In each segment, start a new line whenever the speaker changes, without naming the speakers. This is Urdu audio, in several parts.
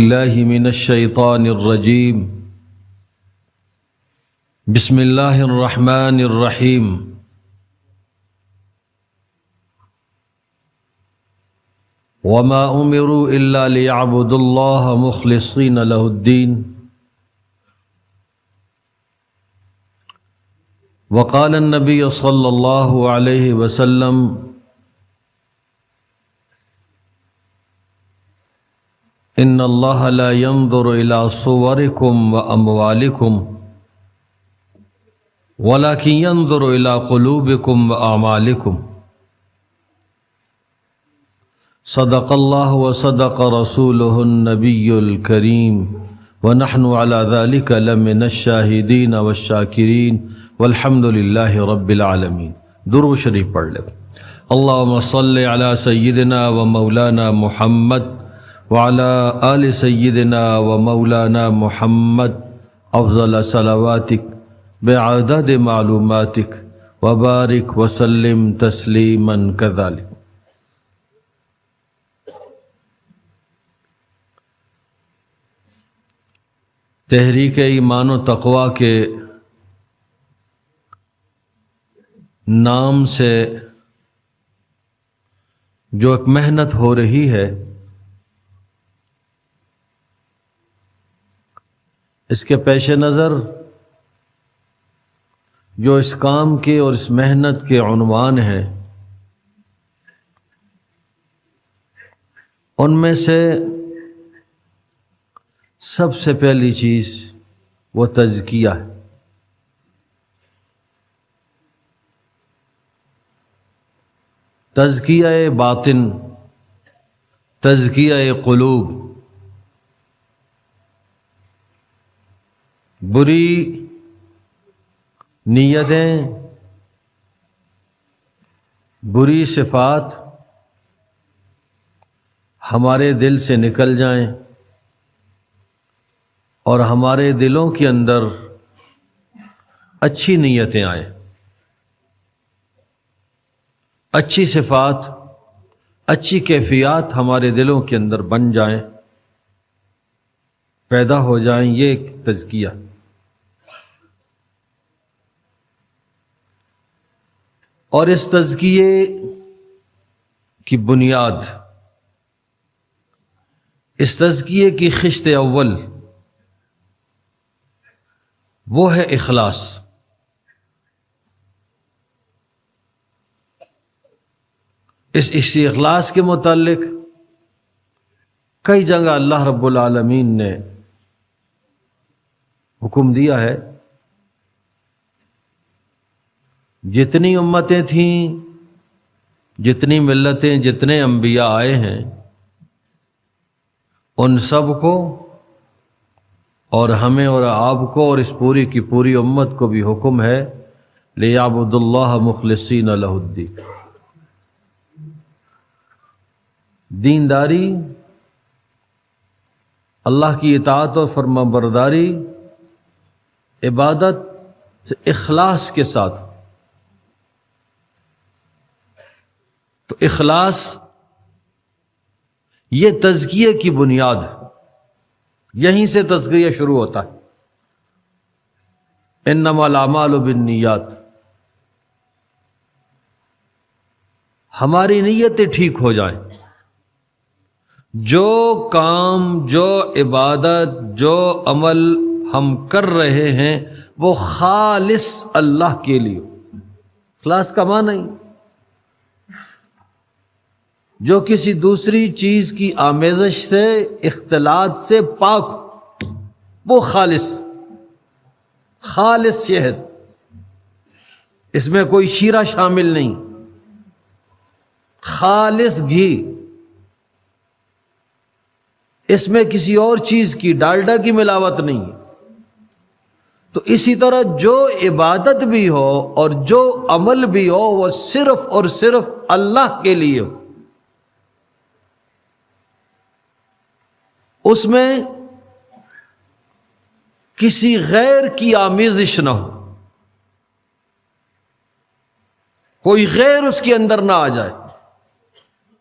الله من الشيطان الرجيم. بسم الله الرحمن الرحيم. وما أمروا إلا ليعبدوا الله مخلصين له الدين. وقال النبي صلى الله عليه وسلم: ان اللہ لا ينظر الى صوركم واموالكم ولكن ينظر الى قلوبكم واعمالكم. صدق اللہ وصدق رسوله النبی الکریم ونحن على ذلك لمن الشاہدین والشاکرین والحمد للہ رب العالمین. درود شریف پڑھ لیں. اللہم صل علی سیدنا و مولانا محمد وعلى آل سيدنا ومولانا محمد افضل صلواتك بعدد معلوماتك وبارك وسلم تسلیما كذلك. تحریک ایمان و تقوی کے نام سے جو ایک محنت ہو رہی ہے، اس کے پیش نظر جو اس کام کے اور اس محنت کے عنوان ہیں، ان میں سے سب سے پہلی چیز وہ تزکیہ ہے. تزکیہ باطن، تزکیہ قلوب. بری نیتیں، بری صفات ہمارے دل سے نکل جائیں اور ہمارے دلوں کے اندر اچھی نیتیں آئیں، اچھی صفات، اچھی کیفیات ہمارے دلوں کے اندر بن جائیں، پیدا ہو جائیں. یہ ایک تزکیہ. اور اس تزکیے کی بنیاد، اس تزکیے کی خشت اول، وہ ہے اخلاص. اس اخلاص کے متعلق کئی جگہ اللہ رب العالمین نے حکم دیا ہے. جتنی امتیں تھیں، جتنی ملتیں، جتنے انبیاء آئے ہیں، ان سب کو اور ہمیں اور آپ کو اور اس پوری کی پوری امت کو بھی حکم ہے لِيَعْبُدُوا اللَّهَ مُخْلِصِينَ لَهُ الدِّينَ. دینداری، اللہ کی اطاعت اور فرما برداری، عبادت اخلاص کے ساتھ. تو اخلاص یہ تزکیے کی بنیاد، یہیں سے تزکیہ شروع ہوتا ہے. انما الاعمال بالنیات. ہماری نیتیں ٹھیک ہو جائیں، جو کام، جو عبادت، جو عمل ہم کر رہے ہیں وہ خالص اللہ کے لیے. اخلاص کا معنی نہیں جو کسی دوسری چیز کی آمیزش سے، اختلاط سے پاک، وہ خالص شہد، اس میں کوئی شیرہ شامل نہیں، خالص گھی، اس میں کسی اور چیز کی، ڈالڈا کی ملاوٹ نہیں. تو اسی طرح جو عبادت بھی ہو اور جو عمل بھی ہو وہ صرف اور صرف اللہ کے لیے ہو. اس میں کسی غیر کی آمیزش نہ ہو، کوئی غیر اس کے اندر نہ آ جائے.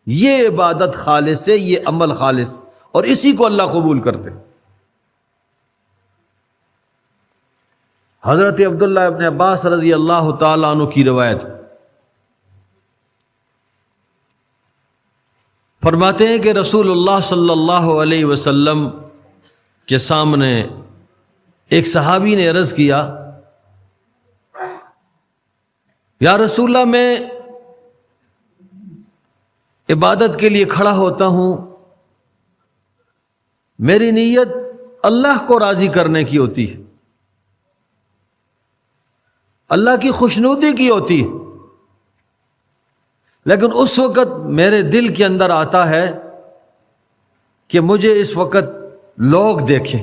یہ عبادت خالص ہے، یہ عمل خالص. اور اسی کو اللہ قبول کرتے۔ حضرت عبداللہ ابن عباس رضی اللہ تعالیٰ عنہ کی روایت، فرماتے ہیں کہ رسول اللہ صلی اللہ علیہ وسلم کے سامنے ایک صحابی نے عرض کیا، یا رسول اللہ، میں عبادت کے لیے کھڑا ہوتا ہوں، میری نیت اللہ کو راضی کرنے کی ہوتی ہے، اللہ کی خوشنودی کی ہوتی ہے، لیکن اس وقت میرے دل کے اندر آتا ہے کہ مجھے اس وقت لوگ دیکھیں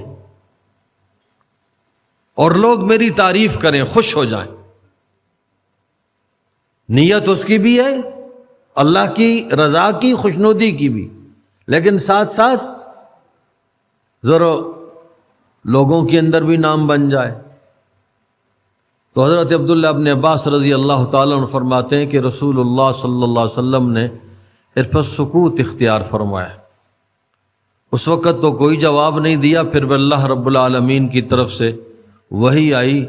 اور لوگ میری تعریف کریں، خوش ہو جائیں۔ نیت اس کی بھی ہے اللہ کی رضا کی، خوشنودی کی بھی، لیکن ساتھ ساتھ ذرا لوگوں کے اندر بھی نام بن جائے۔ تو حضرت عبداللہ ابن عباس رضی اللہ تعالیٰ عنہ فرماتے ہیں کہ رسول اللہ صلی اللہ علیہ وسلم نے اس پر سکوت اختیار فرمایا۔ اس وقت تو کوئی جواب نہیں دیا، پھر اللہ رب العالمین کی طرف سے وحی آئی،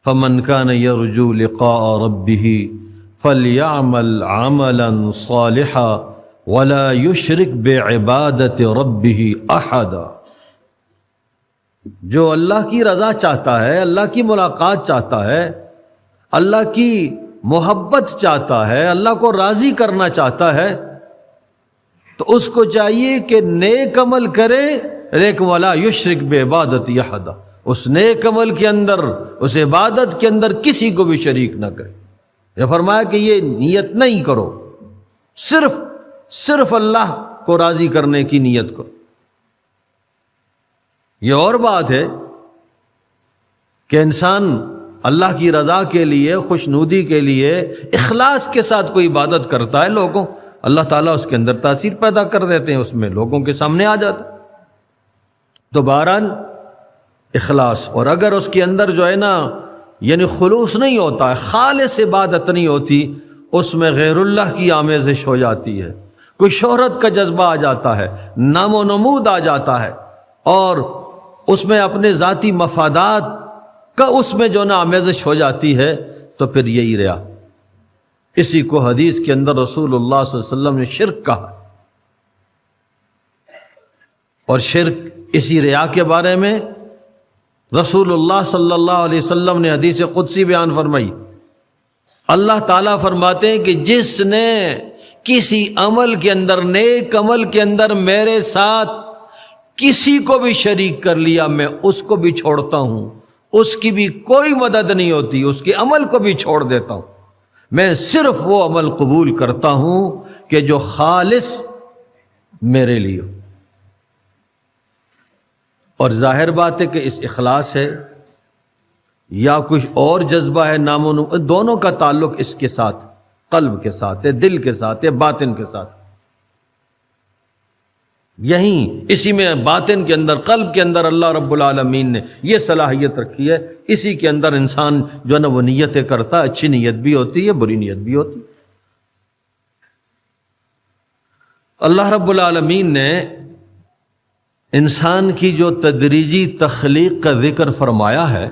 فَمَنْ كَانَ يَرْجُو لِقَاءَ رَبِّهِ فَلْيَعْمَلْ عَمَلًا صَالِحًا وَلَا يُشْرِكْ بِعِبَادَةِ رَبِّهِ أَحَدًا۔ جو اللہ کی رضا چاہتا ہے، اللہ کی ملاقات چاہتا ہے، اللہ کی محبت چاہتا ہے، اللہ کو راضی کرنا چاہتا ہے، تو اس کو چاہیے کہ نیک عمل کرے، لیکن ولا یشرک بعبادت احد، اس نیک عمل کے اندر، اس عبادت کے اندر کسی کو بھی شریک نہ کرے۔ یہ فرمایا کہ یہ نیت نہیں کرو، صرف اللہ کو راضی کرنے کی نیت کرو۔ یہ اور بات ہے کہ انسان اللہ کی رضا کے لیے، خوشنودی کے لیے اخلاص کے ساتھ کوئی عبادت کرتا ہے، لوگوں اللہ تعالیٰ اس کے اندر تاثیر پیدا کر دیتے ہیں، اس میں لوگوں کے سامنے آ جاتا۔ تو بہرحال اخلاص، اور اگر اس کے اندر جو ہے نا یعنی خلوص نہیں ہوتا ہے، خالص عبادت نہیں ہوتی، اس میں غیر اللہ کی آمیزش ہو جاتی ہے، کوئی شہرت کا جذبہ آ جاتا ہے، نام و نمود آ جاتا ہے، اور اس میں اپنے ذاتی مفادات کا اس میں جو نا آمیزش ہو جاتی ہے، تو پھر یہی ریا۔ اسی کو حدیث کے اندر رسول اللہ صلی اللہ علیہ وسلم نے شرک کہا، اور شرک اسی ریا کے بارے میں رسول اللہ صلی اللہ علیہ وسلم نے حدیث قدسی بیان فرمائی۔ اللہ تعالیٰ فرماتے ہیں کہ جس نے کسی عمل کے اندر، نیک عمل کے اندر میرے ساتھ کسی کو بھی شریک کر لیا، میں اس کو بھی چھوڑتا ہوں، اس کی بھی کوئی مدد نہیں ہوتی، اس کے عمل کو بھی چھوڑ دیتا ہوں، میں صرف وہ عمل قبول کرتا ہوں کہ جو خالص میرے لیے ہو۔ اور ظاہر بات ہے کہ اس اخلاص ہے یا کچھ اور جذبہ ہے، نام و نمود، دونوں کا تعلق اس کے ساتھ، قلب کے ساتھ ہے، دل کے ساتھ ہے، باطن کے ساتھ۔ یہیں اسی میں باطن کے اندر، قلب کے اندر اللہ رب العالمین نے یہ صلاحیت رکھی ہے، اسی کے اندر انسان جو ہے نا وہ نیتیں کرتا ہے، اچھی نیت بھی ہوتی ہے، بری نیت بھی ہوتی ہے۔ اللہ رب العالمین نے انسان کی جو تدریجی تخلیق کا ذکر فرمایا ہے،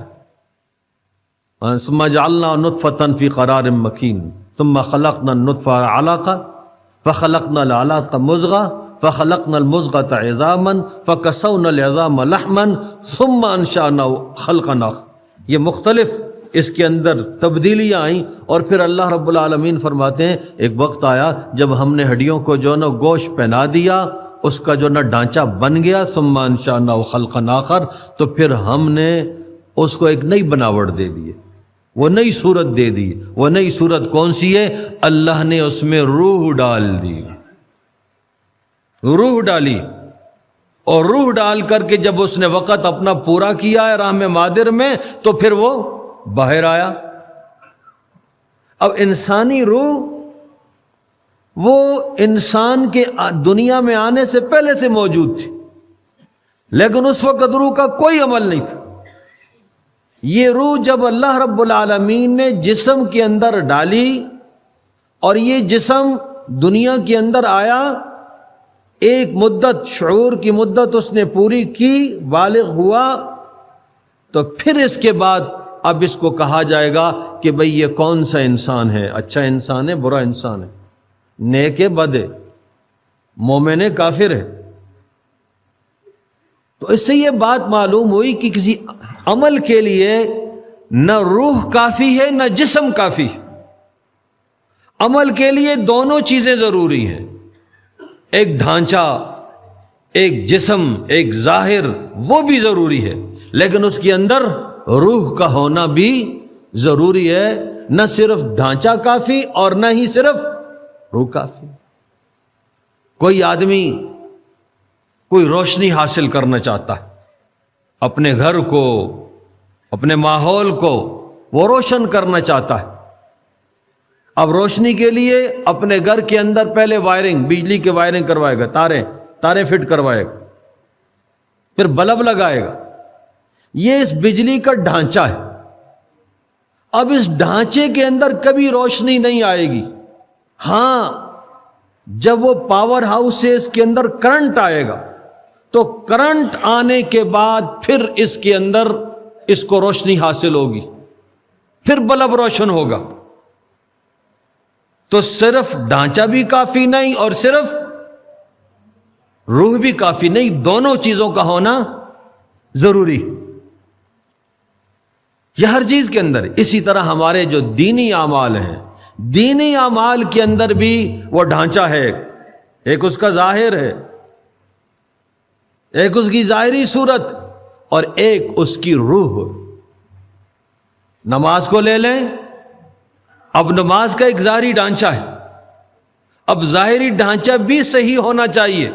ثم جعلنا نطفة في قرار مكين ثم خلقنا النطفة علقة فخلقنا العلقة مضغة فخلقنا المضغة عظاما فكسونا العظام لحما ثم انشأناه خلقا آخر۔ یہ مختلف اس کے اندر تبدیلیاں آئیں، اور پھر اللہ رب العالمین فرماتے ہیں ایک وقت آیا جب ہم نے ہڈیوں کو جو نا گوشت پہنا دیا، اس کا جو نا ڈھانچہ بن گیا، ثم انشأناه خلقا آخر، تو پھر ہم نے اس کو ایک نئی بناوٹ دے دی، وہ نئی صورت دے دی۔ وہ نئی صورت کون سی ہے؟ اللہ نے اس میں روح ڈال دی، روح ڈالی، اور روح ڈال کر کے جب اس نے وقت اپنا پورا کیا ہے رحم مادر میں، تو پھر وہ باہر آیا۔ اب انسانی روح وہ انسان کے دنیا میں آنے سے پہلے سے موجود تھی، لیکن اس وقت روح کا کوئی عمل نہیں تھا۔ یہ روح جب اللہ رب العالمین نے جسم کے اندر ڈالی اور یہ جسم دنیا کے اندر آیا، ایک مدت، شعور کی مدت اس نے پوری کی، بالغ ہوا، تو پھر اس کے بعد اب اس کو کہا جائے گا کہ بھئی یہ کون سا انسان ہے، اچھا انسان ہے، برا انسان ہے، نیک ہے، بد ہے، مومن ہے، کافر ہے۔ تو اس سے یہ بات معلوم ہوئی کہ کسی عمل کے لیے نہ روح کافی ہے نہ جسم کافی ہے۔ عمل کے لیے دونوں چیزیں ضروری ہیں، ایک ڈھانچہ، ایک جسم، ایک ظاہر، وہ بھی ضروری ہے، لیکن اس کے اندر روح کا ہونا بھی ضروری ہے۔ نہ صرف ڈھانچہ کافی اور نہ ہی صرف روح کافی۔ کوئی آدمی کوئی روشنی حاصل کرنا چاہتا ہے، اپنے گھر کو، اپنے ماحول کو وہ روشن کرنا چاہتا ہے۔ اب روشنی کے لیے اپنے گھر کے اندر پہلے وائرنگ، بجلی کی وائرنگ کروائے گا، تارے فٹ کروائے گا، پھر بلب لگائے گا۔ یہ اس بجلی کا ڈھانچہ ہے۔ اب اس ڈھانچے کے اندر کبھی روشنی نہیں آئے گی، ہاں جب وہ پاور ہاؤس سے اس کے اندر کرنٹ آئے گا تو کرنٹ آنے کے بعد پھر اس کے اندر اس کو روشنی حاصل ہوگی، پھر بلب روشن ہوگا۔ تو صرف ڈھانچہ بھی کافی نہیں اور صرف روح بھی کافی نہیں، دونوں چیزوں کا ہونا ضروری۔ یہ ہر چیز کے اندر۔ اسی طرح ہمارے جو دینی اعمال ہیں، دینی اعمال کے اندر بھی وہ ڈھانچہ ہے، ایک اس کا ظاہر ہے، ایک اس کی ظاہری صورت اور ایک اس کی روح۔ نماز کو لے لیں، اب نماز کا ایک ظاہری ڈھانچہ ہے، اب ظاہری ڈھانچہ بھی صحیح ہونا چاہیے،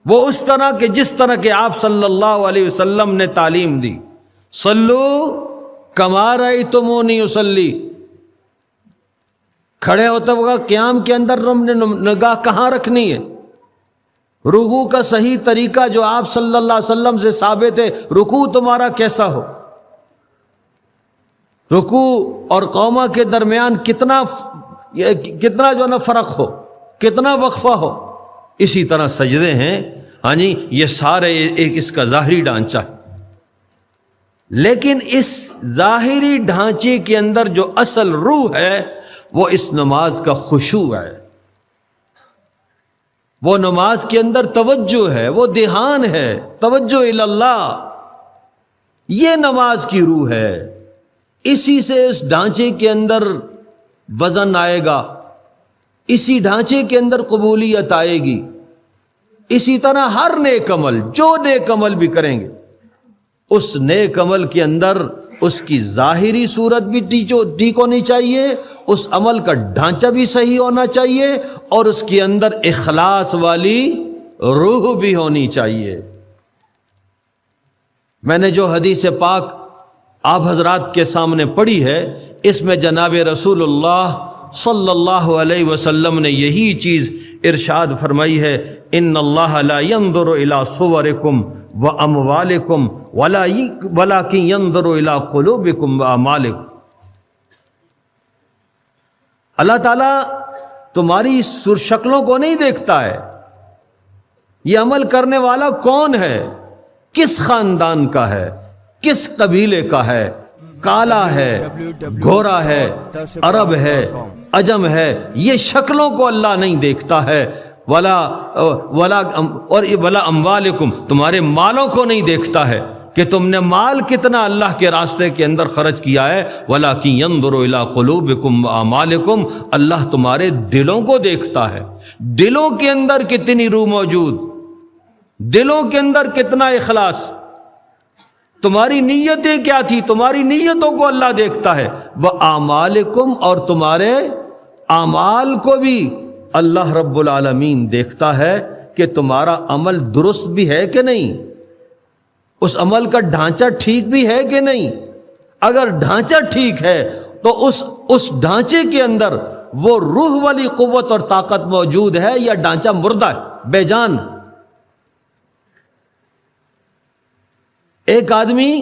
وہ اس طرح کہ جس طرح کہ آپ صلی اللہ علیہ وسلم نے تعلیم دی، صلو کما رأیتمونی اصلی۔ کھڑے ہوتے وقت قیام کے اندر ہم نے نگاہ کہاں رکھنی ہے؟ رکوع کا صحیح طریقہ جو آپ صلی اللہ علیہ وسلم سے ثابت ہے، رکوع تمہارا کیسا ہو، رکوع اور قومہ کے درمیان کتنا جو نا فرق ہو، کتنا وقفہ ہو۔ اسی طرح سجدے ہیں، ہاں جی، یہ سارے ایک اس کا ظاہری ڈھانچہ ہے۔ لیکن اس ظاہری ڈھانچے کے اندر جو اصل روح ہے وہ اس نماز کا خشوع ہے، وہ نماز کے اندر توجہ ہے، وہ دھیان ہے، توجہ الی اللہ، یہ نماز کی روح ہے۔ اسی سے اس ڈھانچے کے اندر وزن آئے گا، اسی ڈھانچے کے اندر قبولیت آئے گی۔ اسی طرح ہر نیک عمل، جو نیک عمل بھی کریں گے، اس نیک عمل کے اندر اس کی ظاہری صورت بھی ٹھیک ہونی چاہیے، اس عمل کا ڈھانچہ بھی صحیح ہونا چاہیے اور اس کے اندر اخلاص والی روح بھی ہونی چاہیے۔ میں نے جو حدیث پاک آپ حضرات کے سامنے پڑھی ہے، اس میں جناب رسول اللہ صلی اللہ علیہ وسلم نے یہی چیز ارشاد فرمائی ہے، ان اللہ لا ينظر الى صورکم واموالکم ولکن ينظر الى قلوبکم واعمالکم۔ اللہ تعالیٰ تمہاری شکلوں کو نہیں دیکھتا ہے، یہ عمل کرنے والا کون ہے، کس خاندان کا ہے، کس قبیلے کا ہے، کالا ہے، گورا ہے، عرب ہے، عجم ہے، یہ شکلوں کو اللہ نہیں دیکھتا ہے۔ ولا اموالکم، تمہارے مالوں کو نہیں دیکھتا ہے کہ تم نے مال کتنا اللہ کے راستے کے اندر خرچ کیا ہے، وَلَكِنْ يَنْظُرُ إِلَىٰ قُلُوبِكُمْ وَأَعْمَالِكُمْ، اللہ تمہارے دلوں کو دیکھتا ہے، دلوں کے اندر کتنی روح موجود، دلوں کے اندر کتنا اخلاص، تمہاری نیتیں کیا تھی، تمہاری نیتوں کو اللہ دیکھتا ہے، وَأَعْمَالِكُمْ، اور تمہارے اعمال کو بھی اللہ رب العالمین دیکھتا ہے کہ تمہارا عمل درست بھی ہے کہ نہیں، اس عمل کا ڈھانچہ ٹھیک بھی ہے کہ نہیں۔ اگر ڈھانچہ ٹھیک ہے تو اس ڈھانچے کے اندر وہ روح والی قوت اور طاقت موجود ہے یا ڈھانچہ مردہ ہے، بے جان۔ ایک آدمی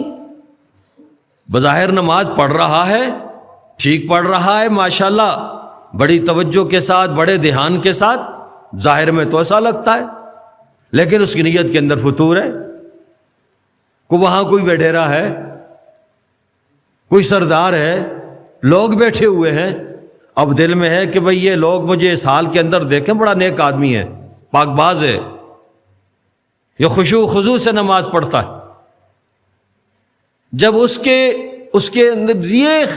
بظاہر نماز پڑھ رہا ہے، ٹھیک پڑھ رہا ہے ماشاءاللہ، بڑی توجہ کے ساتھ، بڑے دھیان کے ساتھ، ظاہر میں تو ایسا لگتا ہے، لیکن اس کی نیت کے اندر فتور ہے، کو وہاں کوئی وڈیرا ہے، کوئی سردار ہے، لوگ بیٹھے ہوئے ہیں، اب دل میں ہے کہ بھئی یہ لوگ مجھے اس حال کے اندر دیکھیں، بڑا نیک آدمی ہے، پاک باز ہے، یہ خشوع و خضوع سے نماز پڑھتا ہے۔ جب اس کے اندر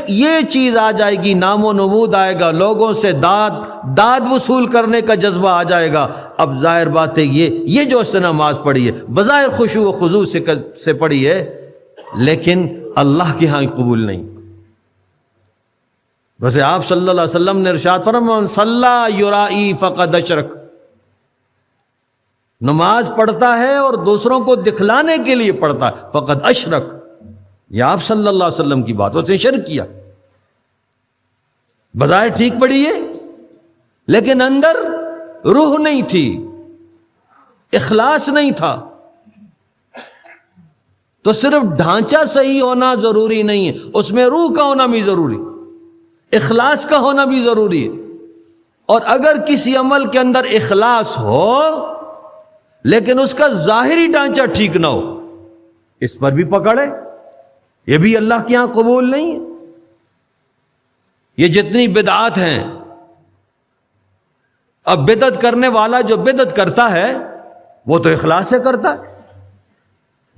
یہ چیز آ جائے گی، نام و نمود آئے گا، لوگوں سے داد وصول کرنے کا جذبہ آ جائے گا، اب ظاہر بات ہے یہ جو اس نے نماز پڑھی ہے بظاہر خشوع و خضوع سے پڑھی ہے، لیکن اللہ کے ہاں قبول نہیں۔ ویسے آپ صلی اللہ علیہ وسلم نے ارشاد فرمایا من صلی یرائی فقد اشرک، نماز پڑھتا ہے اور دوسروں کو دکھلانے کے لیے پڑھتا ہے، فقد اشرک، یہ آپ صلی اللہ علیہ وسلم کی بات، اس نے شرک کیا۔ بظاہر ٹھیک پڑھی ہے لیکن اندر روح نہیں تھی، اخلاص نہیں تھا۔ تو صرف ڈھانچہ صحیح ہونا ضروری نہیں ہے، اس میں روح کا ہونا بھی ضروری، اخلاص کا ہونا بھی ضروری ہے۔ اور اگر کسی عمل کے اندر اخلاص ہو لیکن اس کا ظاہری ڈھانچہ ٹھیک نہ ہو، اس پر بھی پکڑے، یہ بھی اللہ کے ہاں قبول نہیں ہے۔ یہ جتنی بدعات ہیں، اب بدعت کرنے والا جو بدعت کرتا ہے وہ تو اخلاص سے کرتا ہے،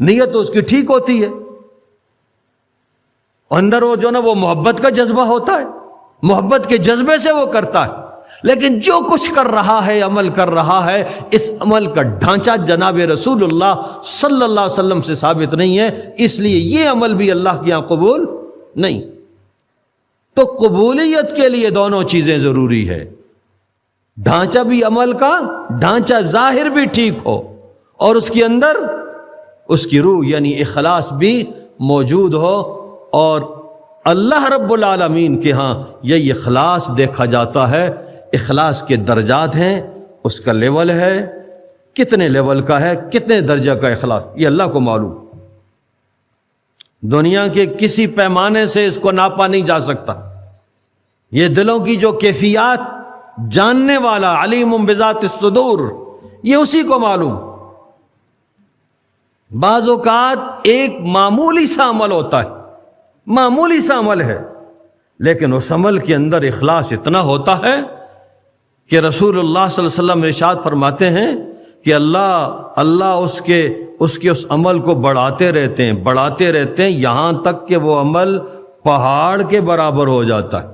نیت تو اس کی ٹھیک ہوتی ہے، اندر وہ جو نا وہ محبت کا جذبہ ہوتا ہے، محبت کے جذبے سے وہ کرتا ہے، لیکن جو کچھ کر رہا ہے، عمل کر رہا ہے، اس عمل کا ڈھانچہ جناب رسول اللہ صلی اللہ علیہ وسلم سے ثابت نہیں ہے، اس لیے یہ عمل بھی اللہ کے یہاں قبول نہیں۔ تو قبولیت کے لیے دونوں چیزیں ضروری ہے، ڈھانچہ بھی عمل کا، ڈھانچہ ظاہر بھی ٹھیک ہو، اور اس کے اندر اس کی روح یعنی اخلاص بھی موجود ہو۔ اور اللہ رب العالمین کے ہاں یہ اخلاص دیکھا جاتا ہے، اخلاص کے درجات ہیں، اس کا لیول ہے، کتنے لیول کا ہے، کتنے درجہ کا اخلاص، یہ اللہ کو معلوم۔ دنیا کے کسی پیمانے سے اس کو ناپا نہیں جا سکتا۔ یہ دلوں کی جو کیفیات جاننے والا علیم بذات الصدور، یہ اسی کو معلوم۔ بعض اوقات ایک معمولی سا عمل ہوتا ہے، معمولی سا عمل ہے، لیکن اس عمل کے اندر اخلاص اتنا ہوتا ہے کہ رسول اللہ صلی اللہ علیہ وسلم ارشاد فرماتے ہیں کہ اللہ اس کے عمل کو بڑھاتے رہتے ہیں یہاں تک کہ وہ عمل پہاڑ کے برابر ہو جاتا ہے۔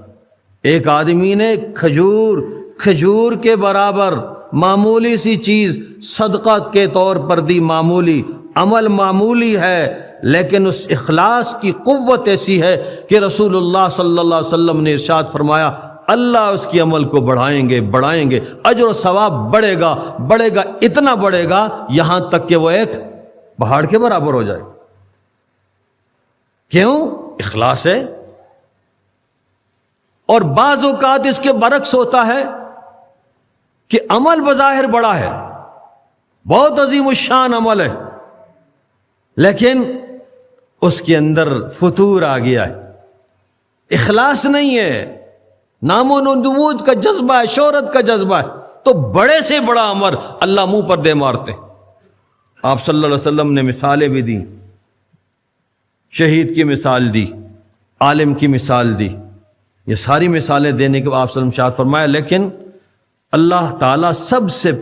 ایک آدمی نے کھجور کے برابر معمولی سی چیز صدقہ کے طور پر دی، معمولی عمل معمولی ہے، لیکن اس اخلاص کی قوت ایسی ہے کہ رسول اللہ صلی اللہ علیہ وسلم نے ارشاد فرمایا اللہ اس کی عمل کو بڑھائیں گے، اجر و ثواب بڑھے گا، اتنا بڑھے گا یہاں تک کہ وہ ایک پہاڑ کے برابر ہو جائے۔ کیوں؟ اخلاص ہے۔ اور بعض اوقات اس کے برعکس ہوتا ہے کہ عمل بظاہر بڑا ہے، بہت عظیم الشان عمل ہے، لیکن اس کے اندر فتور آ گیا ہے، اخلاص نہیں ہے، نام و نمود کا جذبہ ہے، شہرت کا جذبہ ہے، تو بڑے سے بڑا عمل اللہ منہ پر دے مارتے۔ آپ صلی اللہ علیہ وسلم نے مثالیں بھی دیں، شہید کی مثال دی، عالم کی مثال دی، یہ ساری مثالیں دینے کے بعد آپ صلی اللہ علیہ وسلم شاد فرمایا لیکن اللہ تعالیٰ سب سے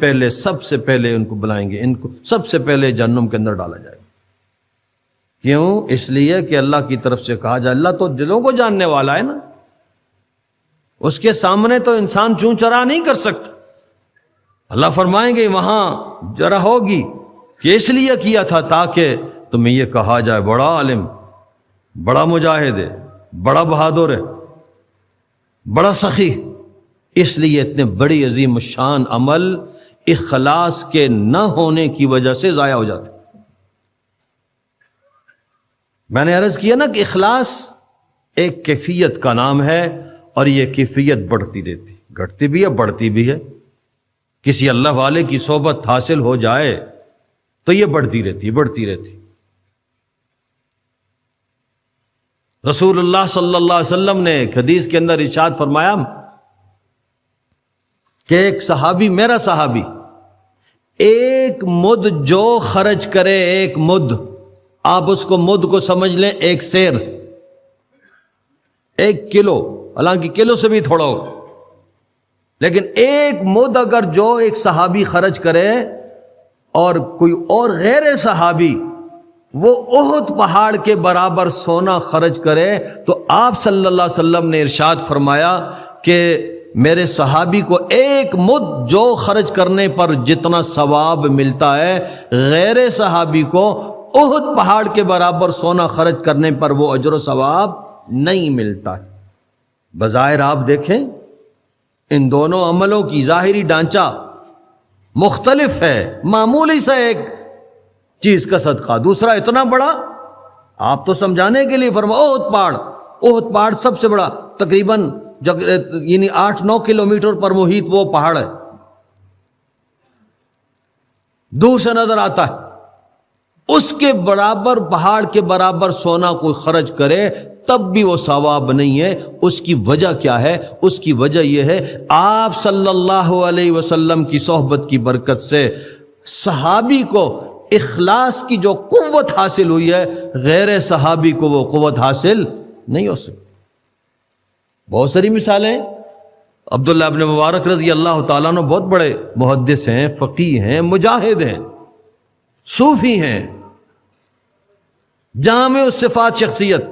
پہلے ان کو بلائیں گے، ان کو سب سے پہلے جہنم کے اندر ڈالا جائے گا۔ کیوں؟ اس لیے کہ اللہ کی طرف سے کہا جائے، اللہ تو دلوں کو جاننے والا ہے نا، اس کے سامنے تو انسان چون چرا نہیں کر سکتا۔ اللہ فرمائیں گے وہاں جرا ہوگی کہ اس لیے کیا تھا تاکہ تمہیں یہ کہا جائے بڑا عالم، بڑا مجاہد ہے، بڑا بہادر ہے، بڑا سخی۔ اس لیے اتنے بڑی عظیم الشان عمل اخلاص کے نہ ہونے کی وجہ سے ضائع ہو جاتے۔ میں نے عرض کیا نا کہ اخلاص ایک کیفیت کا نام ہے، اور یہ کیفیت بڑھتی رہتی، گھٹتی بھی ہے بڑھتی بھی ہے۔ کسی اللہ والے کی صحبت حاصل ہو جائے تو یہ بڑھتی رہتی۔ رسول اللہ صلی اللہ علیہ وسلم نے ایک حدیث کے اندر ارشاد فرمایا کہ ایک صحابی، میرا صحابی، ایک مد جو خرچ کرے، ایک مد، آپ اس کو مد کو سمجھ لیں ایک سیر، 1 کلو، حالانکہ کلو سے بھی تھوڑا ہو، لیکن ایک مد اگر جو ایک صحابی خرچ کرے اور کوئی اور غیر صحابی وہ احد پہاڑ کے برابر سونا خرچ کرے، تو آپ صلی اللہ علیہ وسلم نے ارشاد فرمایا کہ میرے صحابی کو ایک مد جو خرچ کرنے پر جتنا ثواب ملتا ہے، غیر صحابی کو احد پہاڑ کے برابر سونا خرچ کرنے پر وہ اجر و ثواب نہیں ملتا ہے۔ بظاہر آپ دیکھیں ان دونوں عملوں کی ظاہری ڈھانچہ مختلف ہے، معمولی سا ایک چیز کا صدقہ، دوسرا اتنا بڑا۔ آپ تو سمجھانے کے لیے فرما احد پہاڑ سب سے بڑا، تقریباً یعنی 8-9 کلومیٹر پر محیط وہ پہاڑ ہے، دور سے نظر آتا ہے، اس کے برابر پہاڑ کے برابر سونا کوئی خرچ کرے تب بھی وہ ثواب نہیں ہے۔ اس کی وجہ کیا ہے؟ اس کی وجہ یہ ہے آپ صلی اللہ علیہ وسلم کی صحبت کی برکت سے صحابی کو اخلاص کی جو قوت حاصل ہوئی ہے، غیر صحابی کو وہ قوت حاصل نہیں ہو سکتی۔ بہت ساری مثالیں، عبداللہ ابن مبارک رضی اللہ تعالیٰ عنہ بہت بڑے محدث ہیں، فقیہ ہیں، مجاہد ہیں، صوفی ہیں، جامع الصفات شخصیت،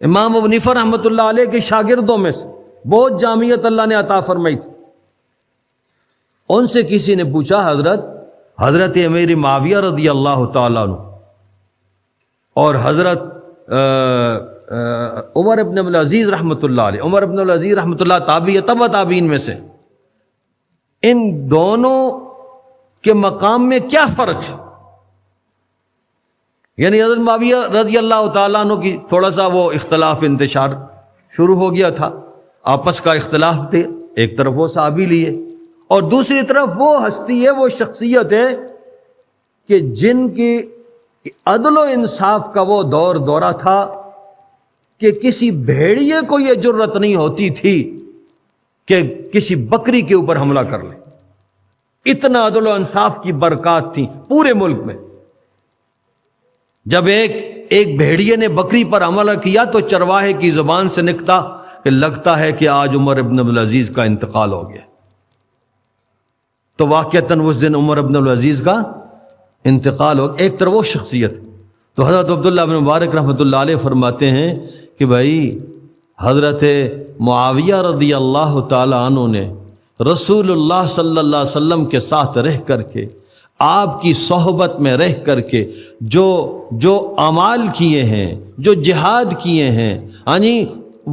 امام ابو حنیفہ رحمۃ اللہ علیہ کے شاگردوں میں سے، بہت جامعیت اللہ نے عطا فرمائی تھی۔ ان سے کسی نے پوچھا حضرت امیر معاویہ رضی اللہ تعالیٰ عنہ اور حضرت عمر ابن عبدالعزیز رحمۃ اللہ علیہ، عمر ابن العزیز رحمۃ اللہ تابعی تبع تابعین میں سے، ان دونوں کے مقام میں کیا فرق ہے؟ یعنی حضرت معاویہ رضی اللہ تعالیٰ عنہ کی تھوڑا سا وہ اختلاف انتشار شروع ہو گیا تھا، آپس کا اختلاف تھے، ایک طرف وہ صحابی لیے اور دوسری طرف وہ ہستی ہے، وہ شخصیت ہے کہ جن کی عدل و انصاف کا وہ دورہ تھا کہ کسی بھیڑیے کو یہ جرت نہیں ہوتی تھی کہ کسی بکری کے اوپر حملہ کر لے۔ اتنا عدل و انصاف کی برکات تھی پورے ملک میں۔ جب ایک بھیڑیے نے بکری پر حملہ کیا تو چرواہے کی زبان سے نکلا کہ لگتا ہے کہ آج عمر ابن عبدالعزیز کا انتقال ہو گیا۔ تو واقعتاً اس دن عمر ابن عبدالعزیز کا انتقال ہو، ایک طرف وہ شخصیت۔ تو حضرت عبداللہ بن مبارک رحمۃ اللہ علیہ فرماتے ہیں کہ بھائی حضرت معاویہ رضی اللہ تعالی عنہ نے رسول اللہ صلی اللہ علیہ وسلم کے ساتھ رہ کر کے، آپ کی صحبت میں رہ کر کے جو اعمال کیے ہیں، جو جہاد کیے ہیں، یعنی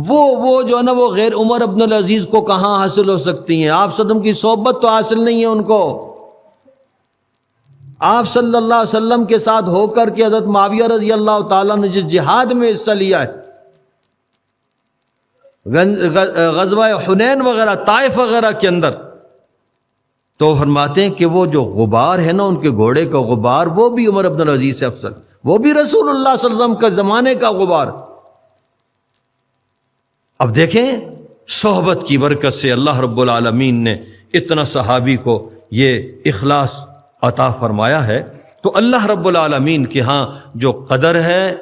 وہ جو ہے نا، وہ غیر عمر ابن العزیز کو کہاں حاصل ہو سکتی ہیں؟ آپ صلی اللہ علیہ وسلم کی صحبت تو حاصل نہیں ہے ان کو۔ آپ صلی اللہ علیہ وسلم کے ساتھ ہو کر کے حضرت معاویہ رضی اللہ تعالیٰ نے جس جہاد میں حصہ لیا ہے، غزوہ حنین وغیرہ، طائف وغیرہ کے اندر، تو فرماتے ہیں کہ وہ جو غبار ہے نا ان کے گھوڑے کا غبار، وہ بھی عمر ابن العزیز سے افضل، وہ بھی رسول اللہ صلی اللہ علیہ وسلم کا زمانے کا غبار۔ اب دیکھیں صحبت کی برکت سے اللہ رب العالمین نے اتنا صحابی کو یہ اخلاص عطا فرمایا ہے۔ تو اللہ رب العالمین کے ہاں جو قدر ہے،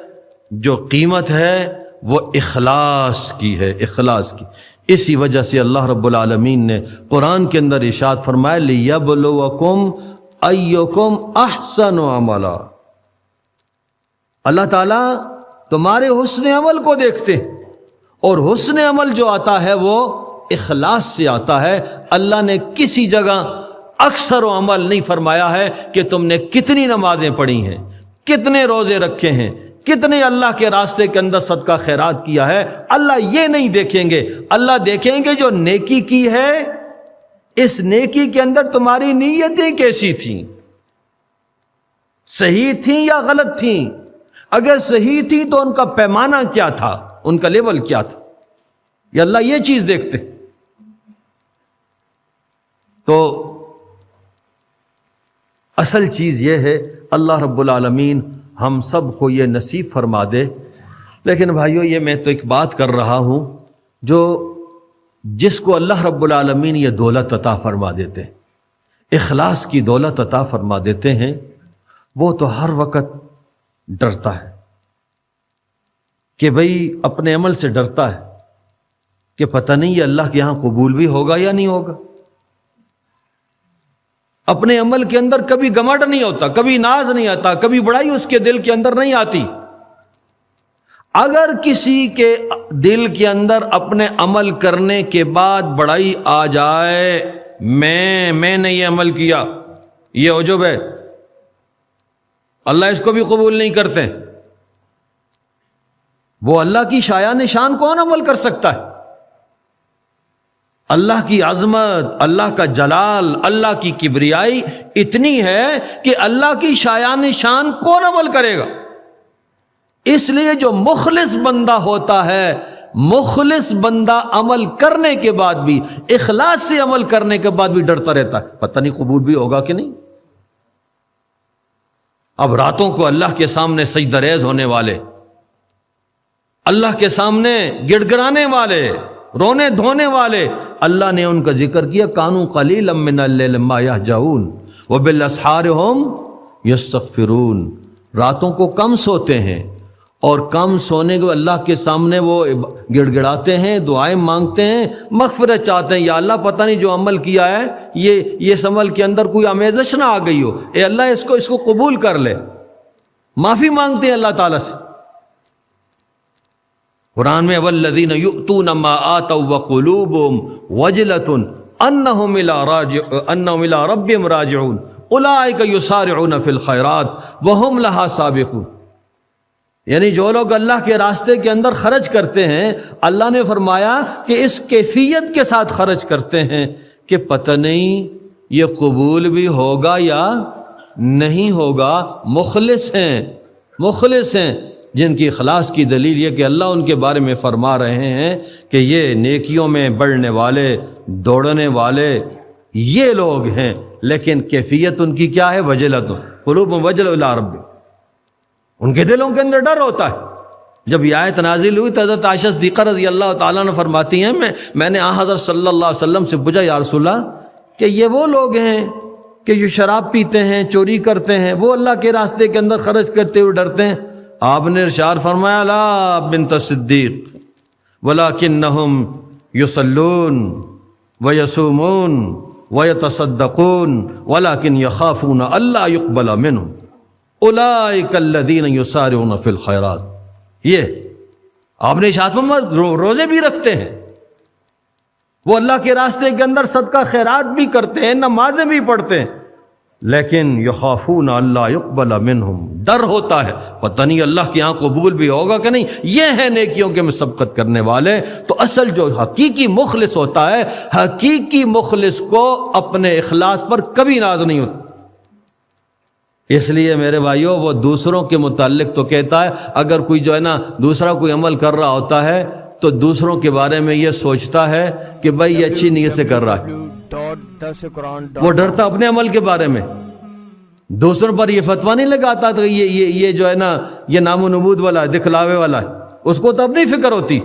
جو قیمت ہے، وہ اخلاص کی ہے، اخلاص کی۔ اسی وجہ سے اللہ رب العالمین نے قرآن کے اندر ارشاد فرمایا لِيَبْلُوَكُمْ أَيُّكُمْ أَحْسَنُ عَمَلًا۔ اللہ تعالیٰ تمہارے حسن عمل کو دیکھتے ہیں، اور حسن عمل جو آتا ہے وہ اخلاص سے آتا ہے۔ اللہ نے کسی جگہ اکثر و عمل نہیں فرمایا ہے کہ تم نے کتنی نمازیں پڑھی ہیں، کتنے روزے رکھے ہیں، کتنے اللہ کے راستے کے اندر صدقہ خیرات کیا ہے۔ اللہ یہ نہیں دیکھیں گے، اللہ دیکھیں گے جو نیکی کی ہے، اس نیکی کے اندر تمہاری نیتیں کیسی تھیں، صحیح تھیں یا غلط تھیں۔ اگر صحیح تھی تو ان کا پیمانہ کیا تھا، ان کا لیول کیا تھا، یہ اللہ یہ چیز دیکھتے۔ تو اصل چیز یہ ہے اللہ رب العالمین ہم سب کو یہ نصیب فرما دے۔ لیکن بھائیو، یہ میں تو ایک بات کر رہا ہوں جو جس کو اللہ رب العالمین یہ دولت عطا فرما دیتے ہیں، اخلاص کی دولت عطا فرما دیتے ہیں، وہ تو ہر وقت ڈرتا ہے کہ بھئی اپنے عمل سے ڈرتا ہے کہ پتہ نہیں یہ اللہ کے یہاں قبول بھی ہوگا یا نہیں ہوگا۔ اپنے عمل کے اندر کبھی گھمنڈ نہیں ہوتا، کبھی ناز نہیں آتا، کبھی بڑائی اس کے دل کے اندر نہیں آتی۔ اگر کسی کے دل کے اندر اپنے عمل کرنے کے بعد بڑائی آ جائے، میں نے یہ عمل کیا، یہ عجب ہے، اللہ اس کو بھی قبول نہیں کرتے، وہ اللہ کی شایع نشان کون عمل کر سکتا ہے؟ اللہ کی عظمت، اللہ کا جلال، اللہ کی کبریائی اتنی ہے کہ اللہ کی شایع نشان کون عمل کرے گا؟ اس لیے جو مخلص بندہ ہوتا ہے، مخلص بندہ عمل کرنے کے بعد بھی، اخلاص سے عمل کرنے کے بعد بھی ڈرتا رہتا ہے، پتہ نہیں قبول بھی ہوگا کہ نہیں۔ اب راتوں کو اللہ کے سامنے سجدہ ریز ہونے والے، اللہ کے سامنے گڑ گڑانے والے، رونے دھونے والے، اللہ نے ان کا ذکر کیا، کانوا قلیلا من اللیل ما یہجعون وبالاسحار ھم یستغفرون، راتوں کو کم سوتے ہیں اور کم سونے کے اللہ کے سامنے وہ گڑ گڑاتے ہیں، دعائیں مانگتے ہیں، مغفرت چاہتے ہیں، یا اللہ پتہ نہیں جو عمل کیا ہے یہ اس عمل کے اندر کوئی آمیزش نہ آ گئی ہو، اے اللہ اس کو قبول کر لے، معافی مانگتے ہیں اللہ تعالیٰ سے۔ قرآن میں والذین یؤتون ما آتوا وقلوبهم وجلة انہم الی ربہم راجعون اولئک یسارعون فی الخیرات وہم لہا سابقون، یعنی جو لوگ اللہ کے راستے کے اندر خرچ کرتے ہیں، اللہ نے فرمایا کہ اس کیفیت کے ساتھ خرچ کرتے ہیں کہ پتہ نہیں یہ قبول بھی ہوگا یا نہیں ہوگا، مخلص ہیں جن کی اخلاص کی دلیل یہ کہ اللہ ان کے بارے میں فرما رہے ہیں کہ یہ نیکیوں میں بڑھنے والے، دوڑنے والے یہ لوگ ہیں، لیکن کیفیت ان کی کیا ہے؟ وجلۃ قلوبہم وجلۃ الی ربہم، ان کے دلوں کے اندر ڈر ہوتا ہے۔ جب یہ آیت نازل ہوئی تو حضرت عائشہ صدیقہ رضی اللہ تعالیٰ عنہ فرماتی ہیں میں نے حضرت صلی اللہ علیہ وسلم سے پوچھا، یا رسول اللہ کہ یہ وہ لوگ ہیں کہ جو شراب پیتے ہیں، چوری کرتے ہیں، وہ اللہ کے راستے کے اندر خرچ کرتے ہوئے ڈرتے ہیں؟ آپ نے ارشاد فرمایا لا بنت صدیق ولکنہم یصلون ویصومون ویتصدقون ولکن یخافون الا یقبل منہم اولئک الذین یسارعون فی الخیرات، یہ آپ نے ارشاد فرمایا روزے بھی رکھتے ہیں، وہ اللہ کے راستے کے اندر صدقہ خیرات بھی کرتے ہیں، نمازیں بھی پڑھتے ہیں، لیکن یخافون اللہ یقبل منہم، ڈر ہوتا ہے پتہ نہیں اللہ کے یہاں قبول بھی ہوگا کہ نہیں۔ یہ ہے نیکیوں کے میں سبقت کرنے والے۔ تو اصل جو حقیقی مخلص ہوتا ہے، حقیقی مخلص کو اپنے اخلاص پر کبھی ناز نہیں ہوتا۔ اس لیے میرے بھائیوں، وہ دوسروں کے متعلق تو کہتا ہے، اگر کوئی جو ہے نا دوسرا کوئی عمل کر رہا ہوتا ہے تو دوسروں کے بارے میں یہ سوچتا ہے کہ بھائی یہ اچھی نیت سے کر رہا ہے، وہ ڈرتا اپنے عمل کے بارے میں، دوسروں پر یہ فتویٰ نہیں لگاتا تو یہ جو ہے نا یہ نام و نمود والا ہے، دکھلاوے والا ہے، اس کو تو اپنی فکر ہوتی۔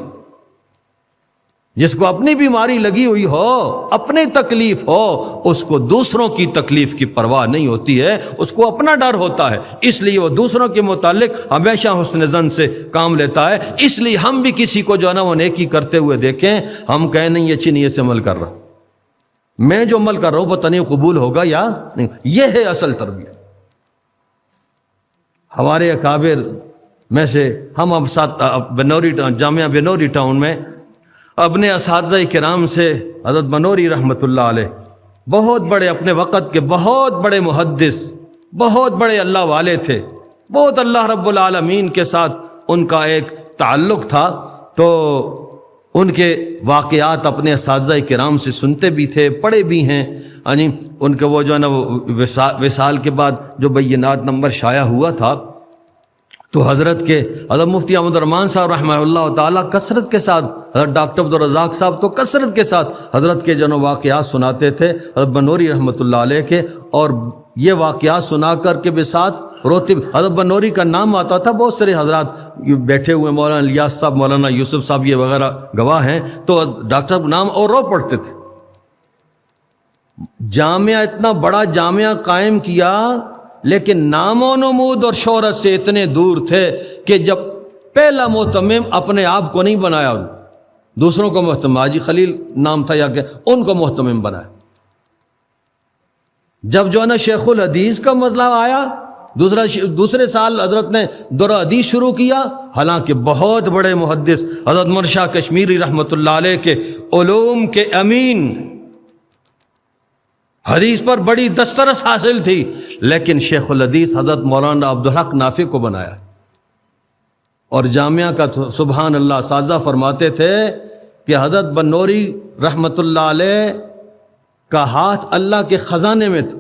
جس کو اپنی بیماری لگی ہوئی ہو، اپنی تکلیف ہو، اس کو دوسروں کی تکلیف کی پرواہ نہیں ہوتی ہے، اس کو اپنا ڈر ہوتا ہے، اس لیے وہ دوسروں کے متعلق ہمیشہ حسن ظن سے کام لیتا ہے۔ اس لیے ہم بھی کسی کو جو ہے نا وہ نیکی کرتے ہوئے دیکھیں، ہم کہیں نہیں یہ اچھی نیت سے عمل کر رہا، میں جو عمل کر رہا ہوں پتہ نہیں قبول ہوگا یا نہیں۔ یہ ہے اصل تربیت۔ ہمارے اکابر میں سے ہم اب ساتھ بنوری جامعہ بنوری ٹاؤن میں اپنے اساتذہ کرام سے حضرت بنوری رحمۃ اللہ علیہ، بہت بڑے اپنے وقت کے بہت بڑے محدث، بہت بڑے اللہ والے تھے، بہت اللہ رب العالمین کے ساتھ ان کا ایک تعلق تھا، تو ان کے واقعات اپنے اساتذہ کرام سے سنتے بھی تھے، پڑھے بھی ہیں۔ یعنی ان کے وہ جو ہے نا وصال کے بعد جو بینات نمبر شائع ہوا تھا، تو حضرت مفتی احمد الرحمان صاحب رحمہ اللہ تعالیٰ کثرت کے ساتھ، حضرت ڈاکٹر عبدالرزاق صاحب تو کثرت کے ساتھ حضرت کے جنو واقعات سناتے تھے، حضرت بنوری رحمۃ اللہ علیہ کے، اور یہ واقعات سنا کر کے بھی ساتھ روتے. حضرت بنوری کا نام آتا تھا. بہت سارے حضرات بیٹھے ہوئے مولانا الیاس صاحب, مولانا یوسف صاحب یہ وغیرہ گواہ ہیں, تو ڈاکٹر صاحب نام اور رو پڑھتے تھے. جامعہ اتنا بڑا جامعہ قائم کیا, لیکن نام و نمود اور شہرت سے اتنے دور تھے کہ جب پہلا محتمم اپنے آپ کو نہیں بنایا, دوسروں کو محتمم, حاجی خلیل نام تھا یا کہ ان کو محتمم بنایا. جب جو ہے نا شیخ الحدیث کا مطلب آیا, دوسرے سال حضرت نے دورہ حدیث شروع کیا. حالانکہ بہت بڑے محدث حضرت مرشا کشمیری رحمۃ اللہ علیہ کے علوم کے امین, حدیث پر بڑی دسترس حاصل تھی, لیکن شیخ الحدیث حضرت مولانا عبدالحق نافع کو بنایا. اور جامعہ کا سبحان اللہ سازہ فرماتے تھے کہ حضرت بنوری رحمۃ اللہ علیہ کا ہاتھ اللہ کے خزانے میں تھا.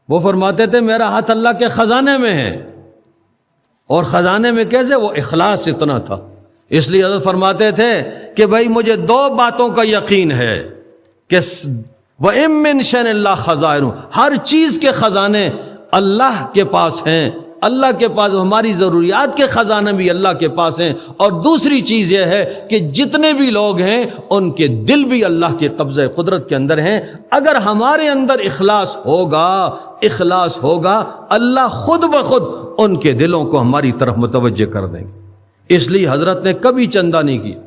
وہ فرماتے تھے میرا ہاتھ اللہ کے خزانے میں ہے. اور خزانے میں کیسے؟ وہ اخلاص اتنا تھا. اس لیے حضرت فرماتے تھے کہ بھائی مجھے دو باتوں کا یقین ہے کہ وَإِن مِّن شَيْءٍ إِلَّا خَزَائِنُهُ, ہر چیز کے خزانے اللہ کے پاس ہیں. اللہ کے پاس ہماری ضروریات کے خزانے بھی اللہ کے پاس ہیں. اور دوسری چیز یہ ہے کہ جتنے بھی لوگ ہیں ان کے دل بھی اللہ کے قبضہ قدرت کے اندر ہیں. اگر ہمارے اندر اخلاص ہوگا اللہ خود بخود ان کے دلوں کو ہماری طرف متوجہ کر دیں گے. اس لیے حضرت نے کبھی چندہ نہیں کیا.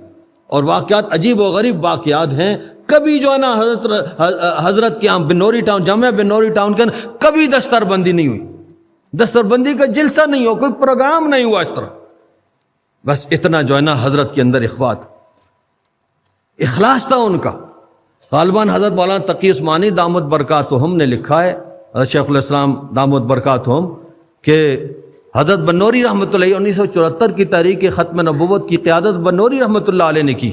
اور واقعات عجیب و غریب واقعات ہیں. کبھی جو ہے نا حضرت کے بنوری ٹاؤن, جامعہ بنوری ٹاؤن کے کبھی دستر بندی نہیں ہوئی, دستر بندی کا جلسہ نہیں ہو, کوئی پروگرام نہیں ہوا اس طرح. بس اتنا جو ہے نا حضرت کے اندر اخلاص تھا ان کا. غالباً حضرت مولانا تقی عثمانی دامت برکاتہم نے لکھا ہے, حضرت شیخ الاسلام دامت برکاتہم, کہ حضرت بنوری رحمۃ اللہ 1974 کی تحریک ختم نبوت کی قیادت بنوری رحمۃ اللہ علیہ نے کی.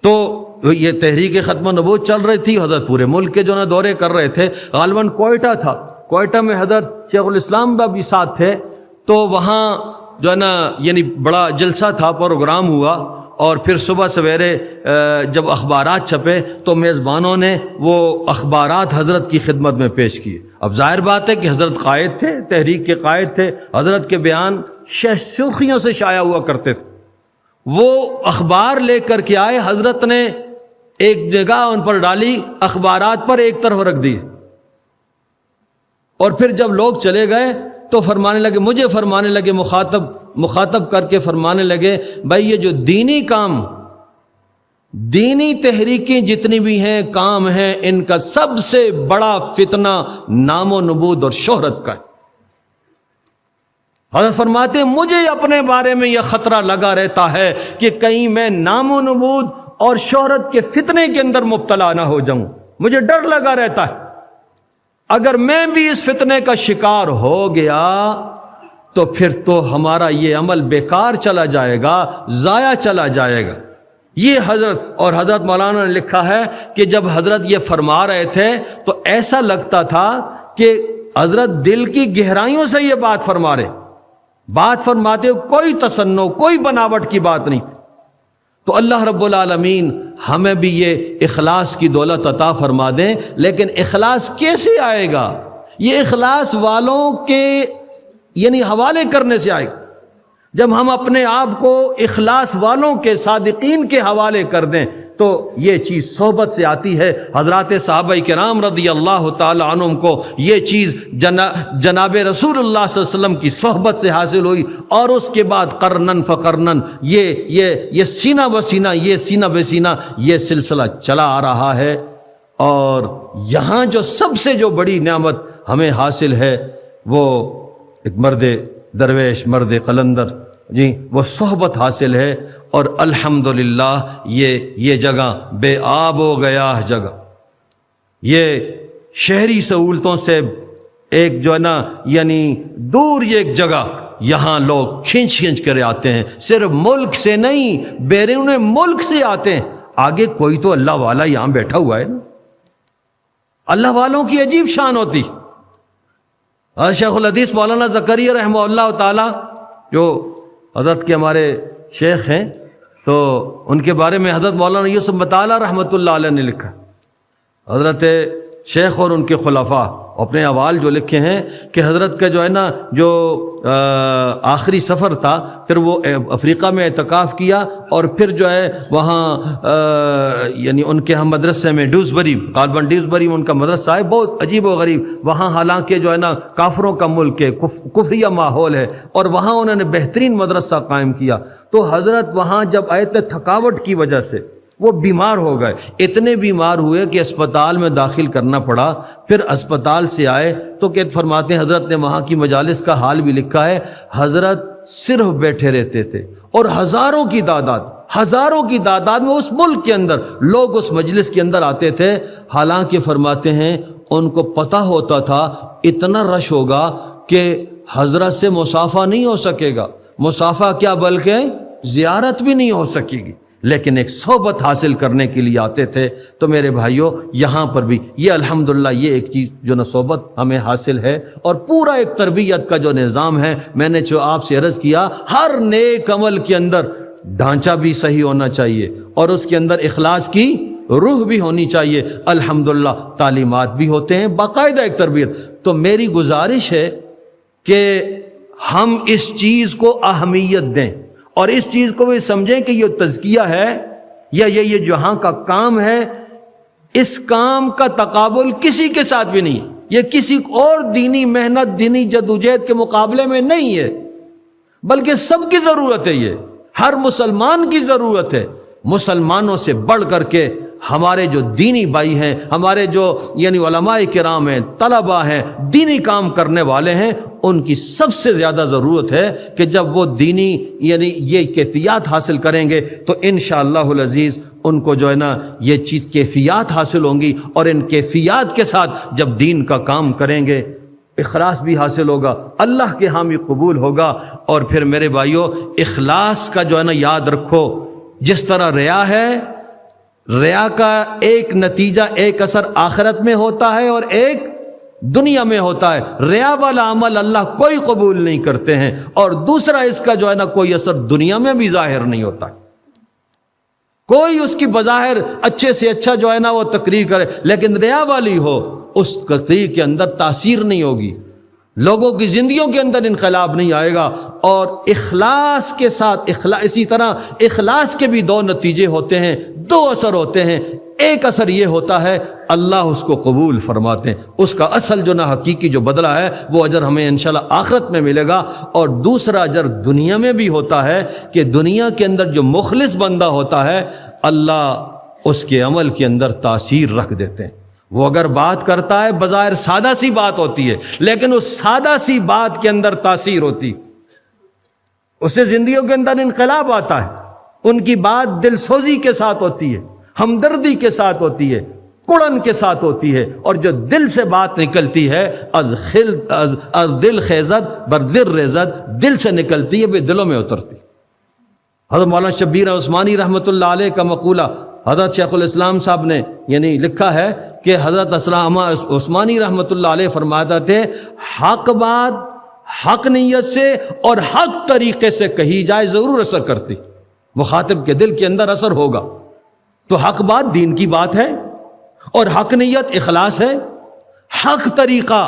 تو یہ تحریک ختم نبوت چل رہی تھی, حضرت پورے ملک کے جو نا دورے کر رہے تھے. غالباً کوئٹہ تھا, کوئٹہ میں حضرت شیخ الاسلام کا بھی ساتھ تھے. تو وہاں جو ہے نا یعنی بڑا جلسہ تھا, پروگرام ہوا. اور پھر صبح سویرے جب اخبارات چھپے تو میزبانوں نے وہ اخبارات حضرت کی خدمت میں پیش کیے. اب ظاہر بات ہے کہ حضرت قائد تھے, تحریک کے قائد تھے, حضرت کے بیان شوخیوں سے شائع ہوا کرتے تھے. وہ اخبار لے کر کے آئے, حضرت نے ایک نگاہ ان پر ڈالی, اخبارات پر ایک طرف رکھ دی. اور پھر جب لوگ چلے گئے تو فرمانے لگے, مجھے فرمانے لگے, مخاطب کر کے فرمانے لگے, بھائی یہ جو دینی کام, دینی تحریکیں جتنی بھی ہیں, کام ہیں, ان کا سب سے بڑا فتنہ نام و نبوت اور شہرت کا ہے. حضرت فرماتے ہیں مجھے اپنے بارے میں یہ خطرہ لگا رہتا ہے کہ کہیں میں نام و نبوت اور شہرت کے فتنے کے اندر مبتلا نہ ہو جاؤں. مجھے ڈر لگا رہتا ہے, اگر میں بھی اس فتنے کا شکار ہو گیا تو پھر تو ہمارا یہ عمل بیکار چلا جائے گا, ضائع چلا جائے گا. یہ حضرت مولانا نے لکھا ہے کہ جب حضرت یہ فرما رہے تھے تو ایسا لگتا تھا کہ حضرت دل کی گہرائیوں سے یہ بات فرما رہے, بات فرماتے ہو کوئی تصنع, کوئی بناوٹ کی بات نہیں تھی. تو اللہ رب العالمین ہمیں بھی یہ اخلاص کی دولت عطا فرما دیں. لیکن اخلاص کیسے آئے گا؟ یہ اخلاص والوں کے یعنی حوالے کرنے سے آئے گا. جب ہم اپنے آپ کو اخلاص والوں کے, صادقین کے حوالے کر دیں تو یہ چیز صحبت سے آتی ہے. حضرات صحابہ کرام رضی اللہ تعالی عنہم کو یہ چیز جناب رسول اللہ صلی اللہ علیہ وسلم کی صحبت سے حاصل ہوئی. اور اس کے بعد قرنن فقرنن یہ سینہ بسینہ, یہ سینہ بسینہ یہ سلسلہ چلا آ رہا ہے. اور یہاں جو سب سے جو بڑی نعمت ہمیں حاصل ہے وہ ایک مرد درویش, مرد قلندر, جی وہ صحبت حاصل ہے. اور الحمدللہ یہ جگہ بے آب ہو گیا جگہ, یہ شہری سہولتوں سے ایک جو ہے نا یعنی دور یہ ایک جگہ, یہاں لوگ کھینچ کر آتے ہیں, صرف ملک سے نہیں بیرون ملک سے آتے ہیں. آگے کوئی تو اللہ والا یہاں بیٹھا ہوا ہے نا, اللہ والوں کی عجیب شان ہوتی. شیخ الحدیث مولانا زکریا رحمہ اللہ تعالی جو حضرت کے ہمارے شیخ ہیں, تو ان کے بارے میں حضرت مولانا یوسف مطالعہ رحمۃ اللہ علیہ نے لکھا, حضرت شیخ اور ان کے خلفاء اپنے احوال جو لکھے ہیں کہ حضرت کا جو ہے نا جو آخری سفر تھا، پھر وہ افریقہ میں اعتکاف کیا اور پھر جو ہے وہاں یعنی ان کے ہم مدرسے میں ڈیوزبری، کاربن ڈیوزبری میں ان کا مدرسہ ہے، بہت عجیب و غریب، وہاں حالانکہ جو ہے نا کافروں کا ملک ہے، کفریہ ماحول ہے، اور وہاں انہوں نے بہترین مدرسہ قائم کیا۔ تو حضرت وہاں جب آئے تھے تھکاوٹ کی وجہ سے وہ بیمار ہو گئے، اتنے بیمار ہوئے کہ اسپتال میں داخل کرنا پڑا۔ پھر اسپتال سے آئے تو کہ فرماتے ہیں حضرت نے وہاں کی مجالس کا حال بھی لکھا ہے، حضرت صرف بیٹھے رہتے تھے اور ہزاروں کی تعداد میں اس ملک کے اندر لوگ اس مجلس کے اندر آتے تھے، حالانکہ فرماتے ہیں ان کو پتہ ہوتا تھا اتنا رش ہوگا کہ حضرت سے مصافحہ نہیں ہو سکے گا، مصافحہ کیا بلکہ زیارت بھی نہیں ہو سکے گی، لیکن ایک صحبت حاصل کرنے کے لیے آتے تھے۔ تو میرے بھائیوں یہاں پر بھی یہ الحمدللہ یہ ایک چیز جو نا صحبت ہمیں حاصل ہے، اور پورا ایک تربیت کا جو نظام ہے، میں نے جو آپ سے عرض کیا، ہر نیک عمل کے اندر ڈھانچہ بھی صحیح ہونا چاہیے اور اس کے اندر اخلاص کی روح بھی ہونی چاہیے۔ الحمدللہ تعلیمات بھی ہوتے ہیں، باقاعدہ ایک تربیت۔ تو میری گزارش ہے کہ ہم اس چیز کو اہمیت دیں اور اس چیز کو بھی سمجھیں کہ یہ تزکیہ ہے یا یہ جہاں کا کام ہے، اس کام کا تقابل کسی کے ساتھ بھی نہیں، یہ کسی اور دینی محنت، دینی جدوجہد کے مقابلے میں نہیں ہے، بلکہ سب کی ضرورت ہے، یہ ہر مسلمان کی ضرورت ہے۔ مسلمانوں سے بڑھ کر کے ہمارے جو دینی بھائی ہیں، ہمارے جو یعنی علماء کرام ہیں، طلباء ہیں، دینی کام کرنے والے ہیں، ان کی سب سے زیادہ ضرورت ہے کہ جب وہ دینی یعنی یہ کیفیات حاصل کریں گے تو انشاءاللہ العزیز ان کو جو ہے نا یہ چیز کیفیات حاصل ہوں گی، اور ان کیفیات کے ساتھ جب دین کا کام کریں گے اخلاص بھی حاصل ہوگا، اللہ کے ہاں بھی قبول ہوگا۔ اور پھر میرے بھائیوں اخلاص کا جو ہے نا یاد رکھو، جس طرح ریا ہے، ریا کا ایک نتیجہ، ایک اثر آخرت میں ہوتا ہے اور ایک دنیا میں ہوتا ہے۔ ریا والا عمل اللہ کوئی قبول نہیں کرتے ہیں، اور دوسرا اس کا جو ہے نا کوئی اثر دنیا میں بھی ظاہر نہیں ہوتا، کوئی اس کی بظاہر اچھے سے اچھا جو ہے نا وہ تقریر کرے، لیکن ریا والی ہو اس تقریر کے اندر تاثیر نہیں ہوگی، لوگوں کی زندگیوں کے اندر انقلاب نہیں آئے گا۔ اور اخلاص کے ساتھ اسی طرح اخلاص کے بھی دو نتیجے ہوتے ہیں، دو اثر ہوتے ہیں۔ ایک اثر یہ ہوتا ہے اللہ اس کو قبول فرماتے ہیں، اس کا اصل جو نا حقیقی جو بدلہ ہے وہ اجر ہمیں انشاءاللہ آخرت میں ملے گا، اور دوسرا اجر دنیا میں بھی ہوتا ہے کہ دنیا کے اندر جو مخلص بندہ ہوتا ہے اللہ اس کے عمل کے اندر تاثیر رکھ دیتے ہیں۔ وہ اگر بات کرتا ہے بظاہر سادہ سی بات ہوتی ہے، لیکن اس سادہ سی بات کے اندر تاثیر ہوتی، اس سے زندگیوں کے اندر انقلاب آتا ہے۔ ان کی بات دل سوزی کے ساتھ ہوتی ہے، ہمدردی کے ساتھ ہوتی ہے، کڑن کے ساتھ ہوتی ہے، اور جو دل سے بات نکلتی ہے از دل خیزت بر دل ریزت، دل سے نکلتی ہے بھی دلوں میں اترتی۔ حضرت مولانا شبیر عثمانی رحمۃ اللہ علیہ کا مقولہ حضرت شیخ الاسلام صاحب نے یعنی لکھا ہے کہ حضرت علامہ عثمانی رحمۃ اللہ علیہ فرماتے تھے، حق بات حق نیت سے اور حق طریقے سے کہی جائے ضرور اثر کرتی، مخاطب کے دل کے اندر اثر ہوگا۔ تو حق بات دین کی بات ہے، اور حق نیت اخلاص ہے، حق طریقہ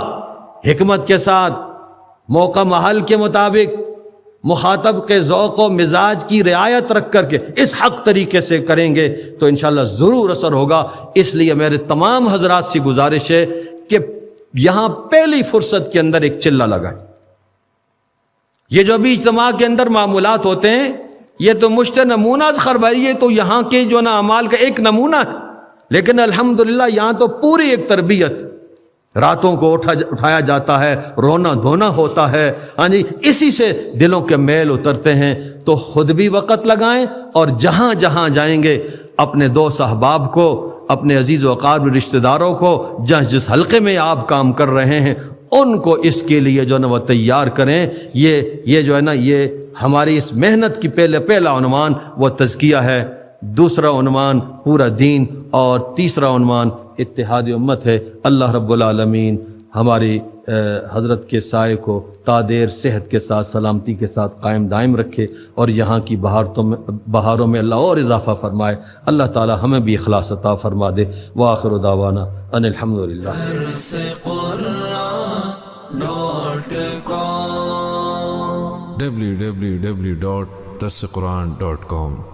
حکمت کے ساتھ موقع محل کے مطابق مخاطب کے ذوق و مزاج کی رعایت رکھ کر کے اس حق طریقے سے کریں گے تو انشاءاللہ ضرور اثر ہوگا۔ اس لیے میرے تمام حضرات سے گزارش ہے کہ یہاں پہلی فرصت کے اندر ایک چلہ لگائیں۔ یہ جو بھی اجتماع کے اندر معمولات ہوتے ہیں یہ تو مشت نمونہ خربائی، یہ تو یہاں کے جو نا اعمال کا ایک نمونہ ہے، لیکن الحمدللہ یہاں تو پوری ایک تربیت، راتوں کو اٹھایا جاتا ہے، رونا دھونا ہوتا ہے، ہاں جی، اسی سے دلوں کے میل اترتے ہیں۔ تو خود بھی وقت لگائیں اور جہاں جہاں جائیں گے اپنے دوست احباب کو، اپنے عزیز و اقارب رشتہ داروں کو، جس حلقے میں آپ کام کر رہے ہیں ان کو اس کے لیے جو ہے نا وہ تیار کریں۔ یہ جو ہے نا یہ ہماری اس محنت کی پہلا عنوان وہ تزکیہ ہے، دوسرا عنوان پورا دین، اور تیسرا عنوان اتحاد امت ہے۔ اللہ رب العالمین ہماری حضرت کے سائے کو تا دیر صحت کے ساتھ سلامتی کے ساتھ قائم دائم رکھے، اور یہاں کی بہاروں میں اللہ اور اضافہ فرمائے۔ اللہ تعالی ہمیں بھی اخلاص عطا فرما دے۔ وآخر دعوانا ان الحمدللہ۔
www.darsequran.com